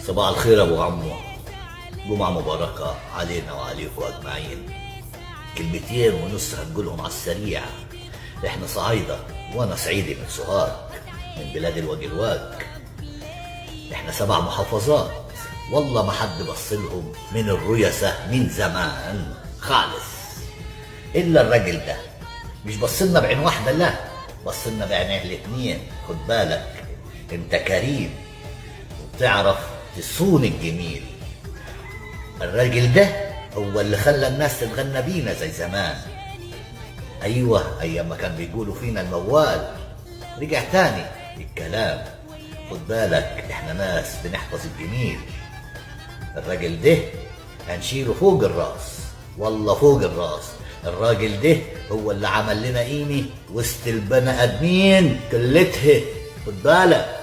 صباح الخير يا ابو عمو. جمعة مباركة علينا وعليكم اجمعين. كلمتين ونص هنقولهم على السريع. احنا صعايدة وانا صعيدي من سوهاج، من بلاد الوجه الواج. احنا 7 محافظات، والله ما حد بصلهم من الريسة من زمان خالص الا الراجل ده. مش بصلنا بعين واحدة، لا، بصلنا بعينيه الاتنين. خد بالك، انت كريم وبتعرف تصون الجميل. الراجل ده هو اللي خلى الناس تتغنى بينا زي زمان. ايوه، ايام ما كان بيقولوا فينا الموال، رجع تاني الكلام. خد بالك، احنا ناس بنحفظ الجميل. الراجل ده هنشيله فوق الراس، والله فوق الراس. الراجل ده هو اللي عمل لنا قيمة وسط البني ادمين كلتها. خد بالك.